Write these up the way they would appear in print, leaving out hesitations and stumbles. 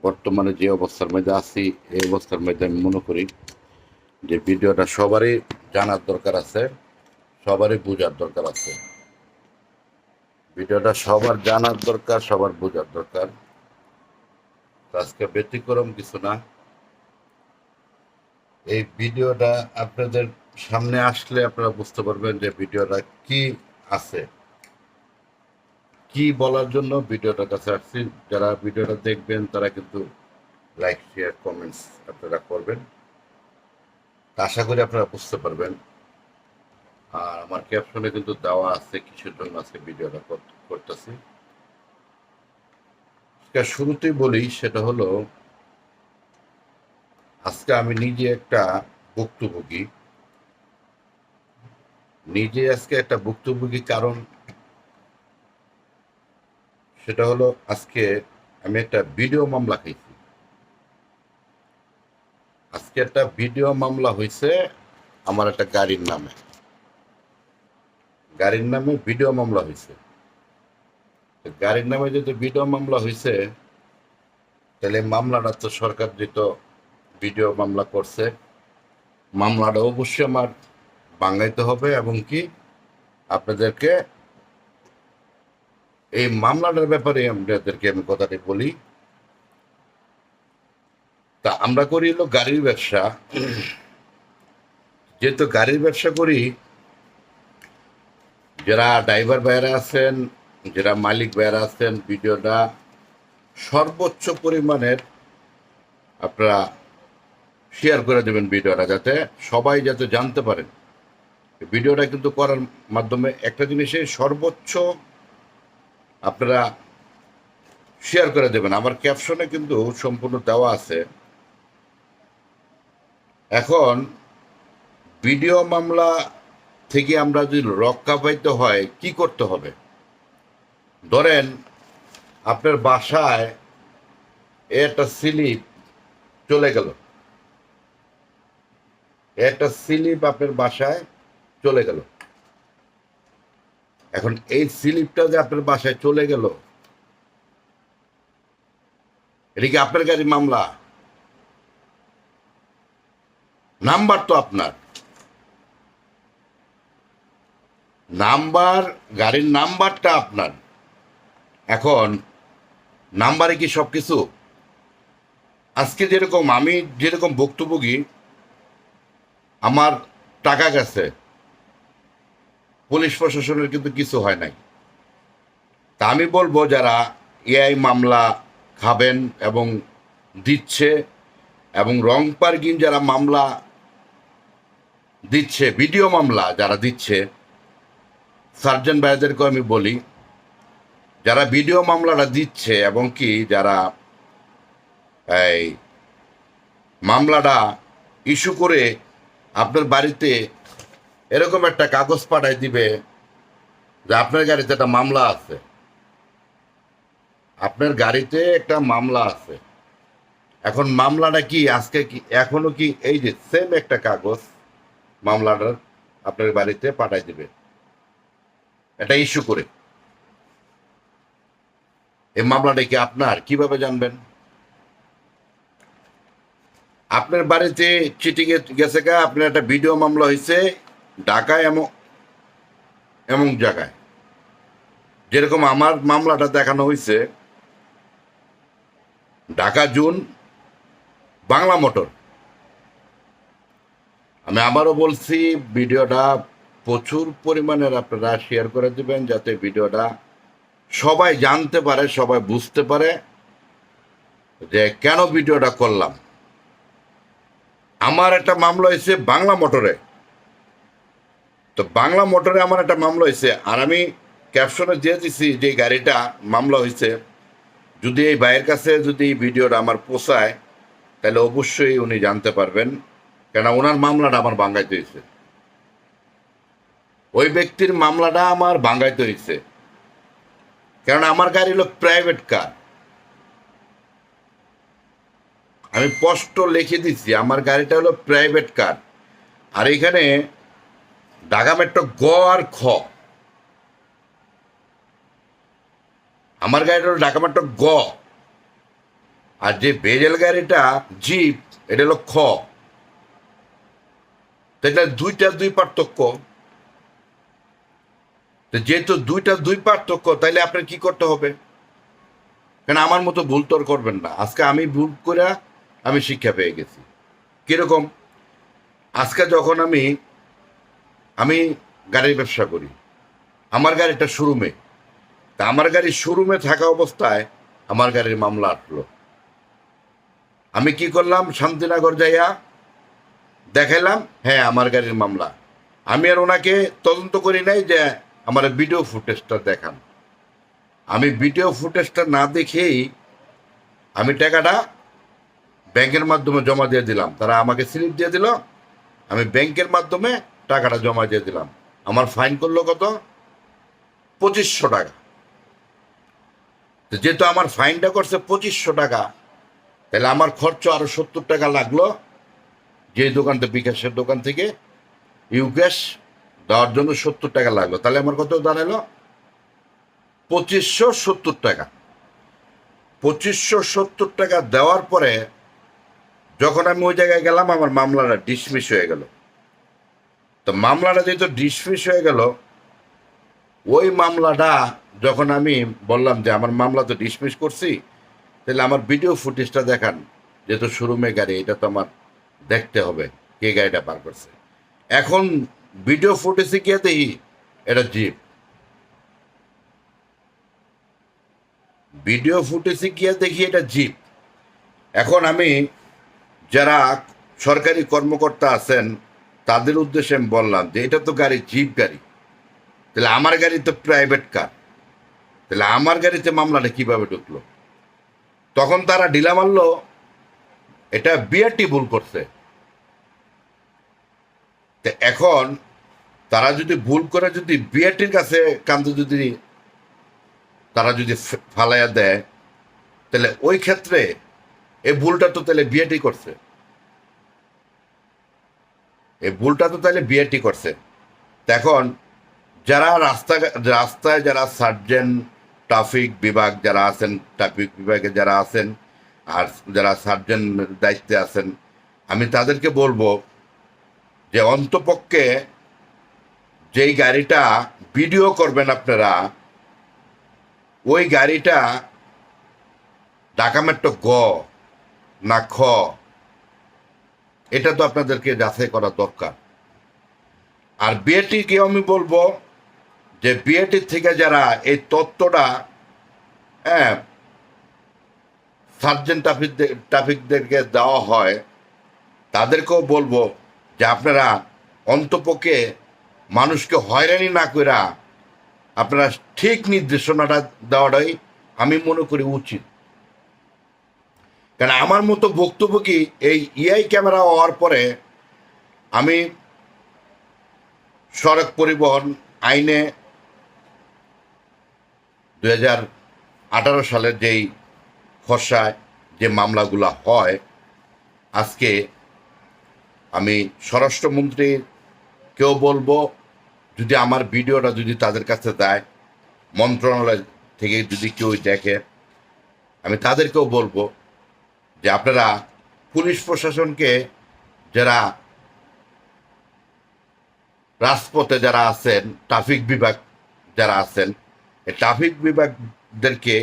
বর্তমানে যে অবস্থার মধ্যে আছি এই অবস্থার মধ্যে আমি মনে করি যে ভিডিওটা সবারই জানার দরকার আছে, সবারই বোঝার দরকার আছে। ভিডিওটা সবার জানার দরকার, সবার বোঝার দরকার। তো আজকে ব্যতিক্রম কিছু না। এই ভিডিওটা আপনাদের সামনে আসলে আপনারা বুঝতে পারবেন যে ভিডিওটা কি আছে, কি বলার জন্য ভিডিওটার কাছে আসছি। যারা ভিডিওটা দেখবেন তারা কিন্তু লাইক শেয়ার কমেন্টস আপনারা করবেন, তা আশা করি আপনারা বুঝতে পারবেন। আর আমার ক্যাপশনে কিন্তু দেওয়া আছে কিসের জন্য আজকে ভিডিওটা করতেছি। শুরুতেই বলি, সেটা হলো আজকে আমি নিজে একটা ভুক্তভোগী, কারণ সেটা হলো আজকে আমি একটা ভিডিও মামলা খাইছি। আজকে একটা ভিডিও মামলা হয়েছে আমার একটা গাড়ির নামে ভিডিও মামলা হয়েছে। গাড়ির নামে যদি ভিডিও মামলা হয়েছে, তাহলে মামলাটা তো সরকার যেহেতু ভিডিও মামলা করছে, মামলাটা অবশ্যই আমার বাঙাইতে হবে। এবং কি আপনাদেরকে এই মামলাটার ব্যাপারে আপনাদেরকে আমি কথাটি বলি। তা আমরা করি হলো গাড়ির ব্যবসা। যেহেতু গাড়ির ব্যবসা করি, যারা ড্রাইভার ভাইয়েরা আছেন, যারা মালিক ভাইয়েরা আছেন, ভিডিওটা সর্বোচ্চ পরিমাণের আপনারা শেয়ার করে দেবেন, ভিডিওটা যাতে সবাই যাতে জানতে পারেন। ভিডিওটা কিন্তু করার মাধ্যমে একটা জিনিসে সর্বোচ্চ আপনারা শেয়ার করে দেবেন। আমার ক্যাপশনে কিন্তু সম্পূর্ণ দেওয়া আছে। এখন ভিডিও মামলা থেকে আমরা যদি রক্ষা পাইতে হয় কি করতে হবে? ধরেন আপনার বাসায় একটা স্লিপ চলে গেল, আপনার বাসায় চলে গেল। এখন এই স্লিপটা যে আপনার বাসায় চলে গেল, এটা কি আপনার গাড়ির মামলা? নাম্বার তো আপনার, গাড়ির নাম্বারটা আপনার। এখন নাম্বারে কি সবকিছু? আজকে যেরকম আমি ভুক্তভোগী, আমার টাকা গেছে, পুলিশ প্রশাসনের কিন্তু কিছু হয় নাই। তা আমি বলবো যারা এআই মামলা খাবেন এবং দিচ্ছে, এবং রং পার্কিং যারা মামলা দিচ্ছে, ভিডিও মামলা যারা দিচ্ছে, সার্জেন্ট ভাইদেরকে আমি বলি, যারা ভিডিও মামলাটা দিচ্ছে এবং কি যারা এই মামলাটা ইস্যু করে আপনার বাড়িতে এরকম একটা কাগজ পাঠায় দিবে যে আপনার গাড়িতে একটা মামলা আছে, আপনার গাড়িতে একটা মামলা আছে। এখন মামলাটা কি আজকে কি এখনো কি এই যে সেম একটা কাগজ মামলাটার আপনার বাড়িতে পাঠায় দিবে, এটা ইস্যু করে। এই মামলাটা কি আপনার কিভাবে জানবেন? আপনার বাড়িতে চিঠি গেছে গা, আপনার একটা ভিডিও মামলা হয়েছে ঢাকায় এমন জায়গায়, যেরকম আমার মামলাটা দেখানো হয়েছে ঢাকা জুন, বাংলা মোটর। আমি আবারও বলছি, ভিডিওটা প্রচুর পরিমাণের আপনারা শেয়ার করে দিবেন, যাতে ভিডিওটা সবাই জানতে পারে, সবাই বুঝতে পারে যে কেন ভিডিওটা করলাম। আমার একটা মামলা হয়েছে বাংলা মোটরে, তো বাংলা মোটরে আমার একটা মামলা হয়েছে। আর আমি ক্যাপশনে দিয়ে দিছি যে গাড়িটা মামলা হয়েছে, যদি এই ভাইয়ের কাছে যদি এই ভিডিওটা আমার পোষায়, তাহলে অবশ্যই উনি জানতে পারবেন, কেন ওনার মামলাটা আমার বাঙ্গাইতে হয়েছে, ওই ব্যক্তির মামলাটা আমার বাঙ্গাইতে হয়েছে। কারণ আমার গাড়ি হলো প্রাইভেট কার, আমি স্পষ্ট লিখে দিচ্ছি আমার গাড়িটা হলো প্রাইভেট কার। আর এখানে ঢাকা মেট্রো গ আর খ, আমার গাড়িটা হলো ঢাকা মেট্রো গ। আর যে বেজেল গাড়িটা জিপ, এটা হলো খ। এটা দুই পার্থক্য। যেহেতু দুই পার্থক্য, তাইলে আপনার কি করতে হবে? কারণ আমার মতো ভুল তোর করবেন না। আজকে আমি ভুল করে আমি শিক্ষা পেয়ে গেছি। কিরকম? আজকে যখন আমি আমি গাড়ির ব্যবসা করি, আমার গাড়িটা শোরুমে, তা আমার গাড়ি শোরুমে থাকা অবস্থায় আমার গাড়ির মামলা আসলো। আমি কি করলাম? শান্তিনগর যাইয়া দেখাইলাম, হ্যাঁ আমার গাড়ির মামলা। আমি আর ওনাকে তদন্ত করি নাই যে আমার ভিডিও ফুটেজটা দেখান। আমি ভিডিও ফুটেজটা না দেখেই আমি টাকাটা ব্যাংকের মাধ্যমে জমা দিয়ে দিলাম। তারা আমাকে স্লিপ দিয়ে দিল, আমি ব্যাংকের মাধ্যমে টাকাটা জমা দিয়ে দিলাম। আমার ফাইন করলো কত? 2500 টাকা। যেহেতু আমার ফাইনটা করছে 2500 টাকা, তাহলে আমার খরচ আরো 70 টাকা লাগলো। যে দোকানটা, বিকাশের দোকান থেকে ইউক্যাশ দেওয়ার জন্য 70 টাকা লাগলো। তাহলে আমার কত দাঁড়ালো? 2570 টাকা। 2570 টাকা দেওয়ার পরে যখন আমি ওই জায়গায় গেলাম, আমার মামলাটা ডিসমিস হয়ে গেল। তো মামলাটা যেহেতু ডিসমিস হয়ে গেল, ওই মামলাটা যখন আমি বললাম যে আমার মামলা তো ডিসমিস করছি, তাহলে আমার ভিডিও ফুটেজটা দেখান। যেহেতু শোরুমে গাড়ি, এটা তো আমার দেখতে হবে কে গাড়িটা পার করছে। এখন ভিডিও ফুটেজে গিয়ে দেখি এটা জিপ। ভিডিও ফুটেজে গিয়ে দেখি এটা জিপ। এখন আমি যারা সরকারি কর্মকর্তা আছেন তাদের উদ্দেশ্যে আমি বললাম যে এটা তো গাড়ি, জিপ গাড়ি, তাহলে আমার গাড়ি তো প্রাইভেট কার, তাহলে আমার গাড়িতে মামলাটা কিভাবে ঢুকলো? তখন তারা ঢিলা মারলো এটা বিআরটি ভুল করছে। তো এখন তারা যদি ভুল করে, যদি বিআরটির কাছে কান্দে যদি তারা যদি ফালাইয়া দেয়, তাহলে ওই ক্ষেত্রে এই ভুলটা তো তাহলে বিআরটি করছে। এই ভুলটা তো তাহলে বিআরটি করছে। এখন যারা রাস্তায় যারা সার্জেন্ট, ট্রাফিক বিভাগ যারা আছেন, ট্রাফিক বিভাগে যারা আছেন, আর যারা সার্জেন্ট দায়িত্বে আছেন, আমি তাদেরকে বলবো যে অন্তপক্ষে যেই গাড়িটা ভিডিও করবেন আপনারা, ওই গাড়িটা ঢাকা মেট্রো গ না খ, এটা তো আপনাদেরকে যাচাই করা দরকার। আর বিএটিকেও আমি বলবো যে বিএটির থেকে যারা এই তথ্যটা, হ্যাঁ, সার্জেন্ট ট্রাফিকদেরকে দেওয়া হয়, তাদেরকেও বলবো যে আপনারা অন্তপক্ষে মানুষকে হয়রানি না কইরা আপনারা ঠিক নির্দেশনাটা দেওয়াটাই আমি মনে করি উচিত। কারণ আমার মতো বক্তব্য কি, এই ইআই ক্যামেরা হওয়ার পরে আমি সড়ক পরিবহন আইনে 2018 সালের যেই খসড়ায় যে মামলাগুলো হয়, আজকে আমি স্বরাষ্ট্রমন্ত্রীকেও বলবো যদি আমার ভিডিওটা যদি তাদের কাছে দেয়, মন্ত্রণালয় থেকে যদি কেউ দেখে, আমি তাদেরকেও বলবো যে আপনারা পুলিশ প্রশাসনকে, যারা রাজপথে যারা আছেন, ট্রাফিক বিভাগ যারা আছেন, এই ট্রাফিক বিভাগদেরকে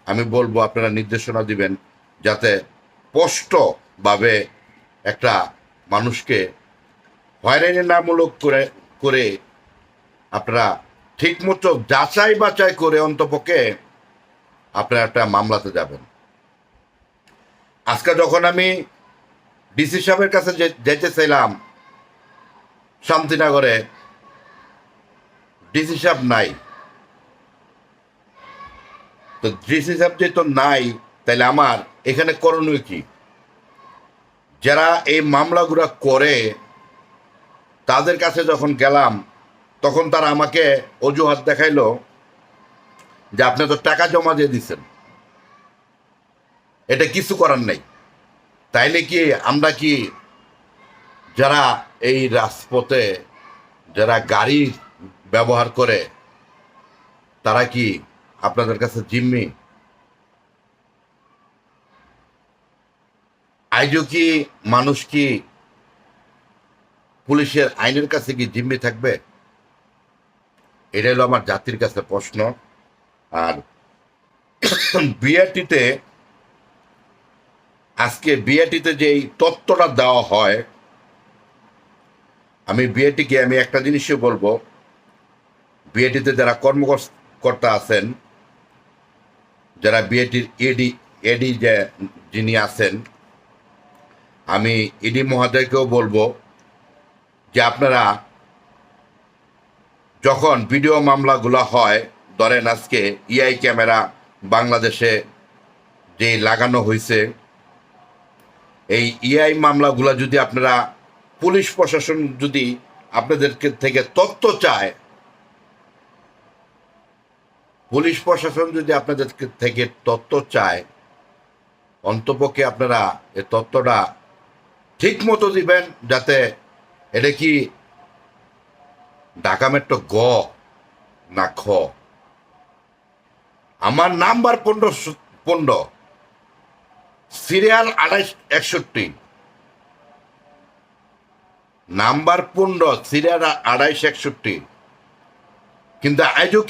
আমি বলবো আপনারা নির্দেশনা দিবেন যাতে স্পষ্টভাবে একটা মানুষকে হয়রানি নামূলক করে করে আপনারা ঠিকমতো যাচাই বাছাই করে অন্তপক্ষে আপনারা একটা মামলাতে যাবেন। আজকে যখন আমি ডিসি সাহেবের কাছে যেতে চাইলাম শান্তিনগরে, ডিসি সাহেব নাই। তো ডিসি সাহেব যেহেতু নাই, তাহলে আমার এখানে করণীয় কি? যারা এই মামলাগুলো করে তাদের কাছে যখন গেলাম, তখন তারা আমাকে অজুহাত দেখাইলো যে আপনি তো টাকা জমা দিয়ে দিচ্ছেন, এটা কিছু করার নাই। তাইলে কি আমরা কি যারা এই রাজপথে যারা গাড়ি ব্যবহার করে, তারা কি আপনাদের কাছে জিম্মি? আজও কি মানুষ কি পুলিশের আইনের কাছে কি জিম্মি থাকবে? এটা হলো আমার জাতির কাছে প্রশ্ন। আর বিআরটিতে আজকে বিআরটিতে যে এই তত্ত্বটা দেওয়া হয়, আমি বিআরটিকে আমি একটা জিনিসই বলবো, বিআরটিতে যারা কর্মকর্তা আছেন, যারা বিআরটির এডি যে যিনি আছেন, আমি ইডি মহোদয়কেও বলবো যে আপনারা যখন ভিডিও মামলাগুলো হয়, ধরেন আজকে ইআই ক্যামেরা বাংলাদেশে যে লাগানো হয়েছে, এই ইআই মামলাগুলো যদি আপনারা পুলিশ প্রশাসন যদি আপনাদেরকে থেকে তথ্য চায়, পুলিশ প্রশাসন যদি আপনাদের থেকে তথ্য চায়, অন্তপক্ষে আপনারা এই তথ্যটা ঠিক মতো দিবেন, যাতে এটা কি ঢাকা মেট্রো গ না খ। আমার নাম্বার 15 সিরিয়াল 2861, নাম্বার 15 সিরিয়াল 2861, কিন্তু আজও